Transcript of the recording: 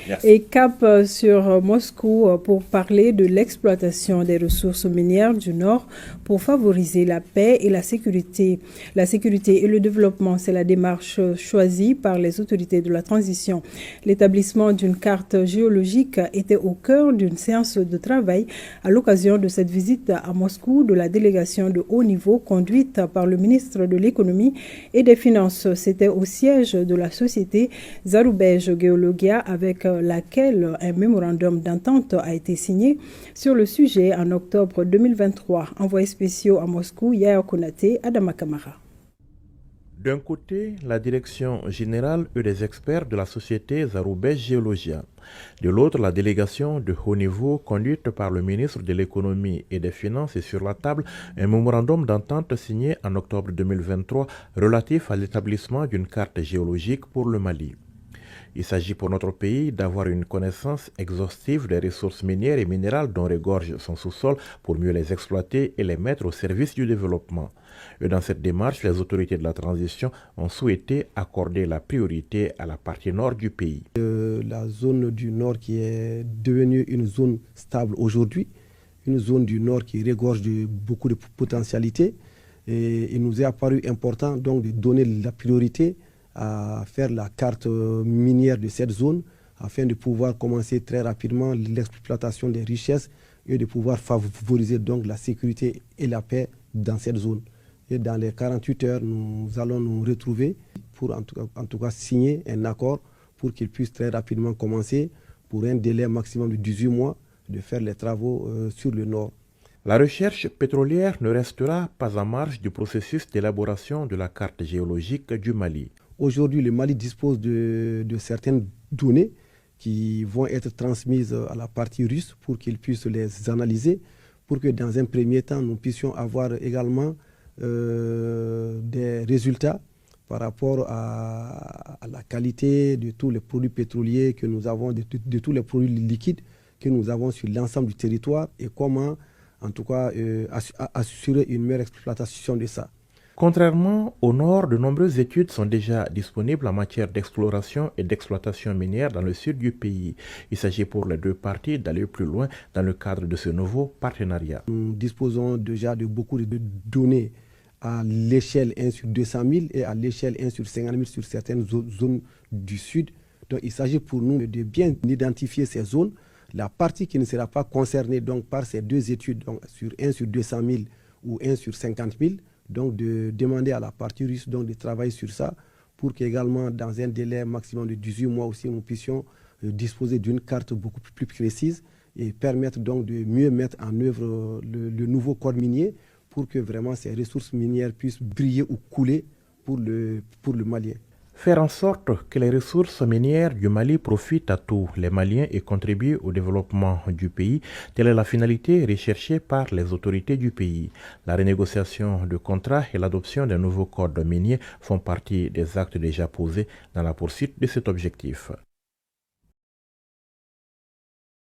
Merci. Et cap sur Moscou pour parler de l'exploitation des ressources minières du Nord pour favoriser la paix et la sécurité. La sécurité et le développement, c'est la démarche choisie par les autorités de la transition. L'établissement d'une carte géologique était au cœur d'une séance de travail à l'occasion de cette visite à Moscou de la délégation de haut niveau conduite par le ministre de l'Économie et des Finances. C'était au siège de la société Zarubezh Geologia avec laquelle un mémorandum d'entente a été signé sur le sujet en octobre 2023. Envoyés spéciaux à Moscou, Yaya Konaté, Adama Kamara. D'un côté, la direction générale et des experts de la société Zarubezh Geologia. De l'autre, la délégation de haut niveau conduite par le ministre de l'Économie et des Finances et sur la table un mémorandum d'entente signé en octobre 2023 relatif à l'établissement d'une carte géologique pour le Mali. Il s'agit pour notre pays d'avoir une connaissance exhaustive des ressources minières et minérales dont regorge son sous-sol pour mieux les exploiter et les mettre au service du développement. Et dans cette démarche, les autorités de la transition ont souhaité accorder la priorité à la partie nord du pays. La zone du nord qui est devenue une zone stable aujourd'hui, une zone du nord qui regorge de beaucoup de potentialités. Et il nous est apparu important donc de donner la priorité à faire la carte minière de cette zone afin de pouvoir commencer très rapidement l'exploitation des richesses et de pouvoir favoriser donc la sécurité et la paix dans cette zone. Et dans les 48 heures, nous allons nous retrouver pour en tout cas signer un accord pour qu'il puisse très rapidement commencer pour un délai maximum de 18 mois de faire les travaux sur le nord. La recherche pétrolière ne restera pas en marge du processus d'élaboration de la carte géologique du Mali. Aujourd'hui, le Mali dispose de certaines données qui vont être transmises à la partie russe pour qu'ils puissent les analyser, pour que dans un premier temps, nous puissions avoir également des résultats par rapport à la qualité de tous les produits pétroliers que nous avons, de tous les produits liquides que nous avons sur l'ensemble du territoire et comment, en tout cas, assurer une meilleure exploitation de ça. Contrairement au nord, de nombreuses études sont déjà disponibles en matière d'exploration et d'exploitation minière dans le sud du pays. Il s'agit pour les deux parties d'aller plus loin dans le cadre de ce nouveau partenariat. Nous disposons déjà de beaucoup de données à l'échelle 1 sur 200 000 et à l'échelle 1 sur 50 000 sur certaines zones du sud. Donc il s'agit pour nous de bien identifier ces zones. La partie qui ne sera pas concernée donc, par ces deux études, donc, sur 1 sur 200 000 ou 1 sur 50 000, donc de demander à la partie russe donc, de travailler sur ça pour qu'également dans un délai maximum de 18 mois aussi nous puissions disposer d'une carte beaucoup plus précise et permettre donc de mieux mettre en œuvre le nouveau code minier pour que vraiment ces ressources minières puissent briller ou couler pour le Malien. Faire en sorte que les ressources minières du Mali profitent à tous les Maliens et contribuent au développement du pays, telle est la finalité recherchée par les autorités du pays. La renégociation de contrats et l'adoption d'un nouveau code minier font partie des actes déjà posés dans la poursuite de cet objectif.